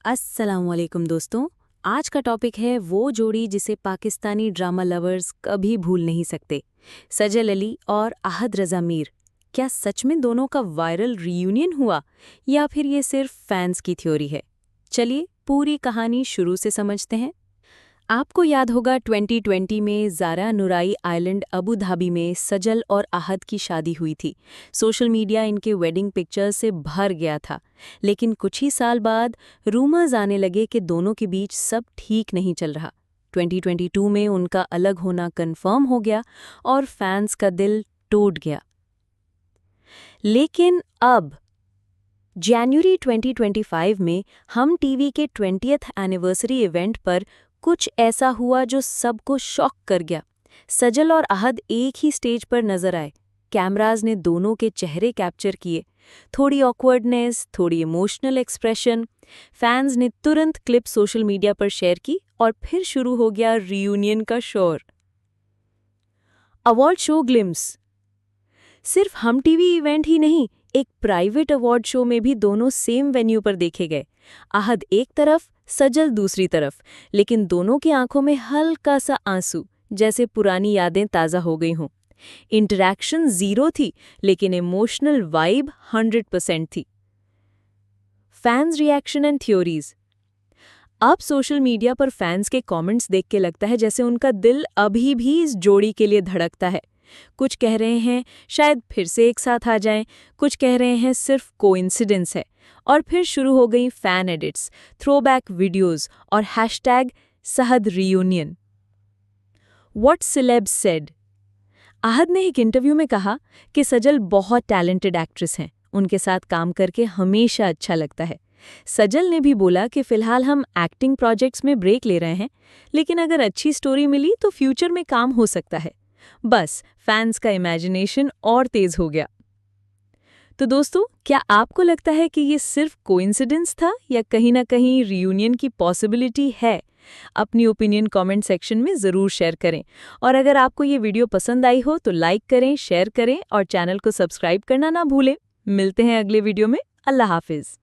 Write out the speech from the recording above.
अस्सलामुअलैकुम दोस्तों। आज का टॉपिक है वो जोड़ी जिसे पाकिस्तानी ड्रामा लवर्स कभी भूल नहीं सकते, सजल अली और अहद रज़ा मीर। क्या सच में दोनों का वायरल रीयूनियन हुआ या फिर ये सिर्फ फैंस की थ्योरी है? चलिए पूरी कहानी शुरू से समझते हैं। आपको याद होगा 2020 में ज़ारा नुराई आइलैंड अबू धाबी में सजल और अहद की शादी हुई थी। सोशल मीडिया इनके वेडिंग पिक्चर्स से भर गया था। लेकिन कुछ ही साल बाद रूमर्स आने लगे कि दोनों के बीच सब ठीक नहीं चल रहा। 2022 में उनका अलग होना कंफर्म हो गया और फैंस का दिल टूट गया। लेकिन अब जनवरी 2025 में हम टीवी के 20th एनिवर्सरी इवेंट पर कुछ ऐसा हुआ जो सबको शॉक कर गया। सजल और अहद एक ही स्टेज पर नजर आए। कैमराज ने दोनों के चेहरे कैप्चर किए, थोड़ी ऑकवर्डनेस, थोड़ी इमोशनल एक्सप्रेशन। फैंस ने तुरंत क्लिप सोशल मीडिया पर शेयर की और फिर शुरू हो गया रियूनियन का शोर। Award show glimpse. सिर्फ हम टीवी इवेंट ही नहीं, एक प्राइवेट अवार्ड शो में भी दोनों सेम वेन्यू पर देखे गए। अहद एक तरफ, सजल दूसरी तरफ, लेकिन दोनों की आंखों में हल्का सा आंसू, जैसे पुरानी यादें ताज़ा हो गई हों। इंटरैक्शन जीरो थी, लेकिन इमोशनल वाइब 100% थी। Fans reaction and theories. अब सोशल मीडिया पर फैंस के कमेंट्स देख के लगता है जैसे उनका दिल अभी भी इस जोड़ी के लिए धड़कता है। कुछ कह रहे हैं शायद फिर से एक साथ आ जाएं, कुछ कह रहे हैं सिर्फ कोइंसिडेंस है। और फिर शुरू हो गई फैन एडिट्स, थ्रोबैक वीडियोस और hashtag Sahad reunion. What celebs said. Ahad ने एक इंटरव्यू में कहा कि सजल बहुत टैलेंटेड एक्ट्रेस हैं, उनके साथ काम करके हमेशा अच्छा लगता है। सजल ने भी बोला कि फिलहाल हम एक्टिंग प्रोजेक्ट्स में ब्रेक ले रहे हैं, लेकिन अगर अच्छी स्टोरी मिली तो फ्यूचर में काम हो सकता है। बस फैंस का इमेजिनेशन और तेज हो गया। तो दोस्तों, क्या आपको लगता है कि ये सिर्फ कोइंसिडेंस था या कहीं ना कहीं रियूनियन की पॉसिबिलिटी है? अपनी ओपिनियन कमेंट सेक्शन में ज़रूर शेयर करें। और अगर आपको ये वीडियो पसंद आई हो तो लाइक करें, शेयर करें और चैनल को सब्सक्राइब करना ना भूलें। मिलते हैं अगले वीडियो में। अल्लाह हाफिज़।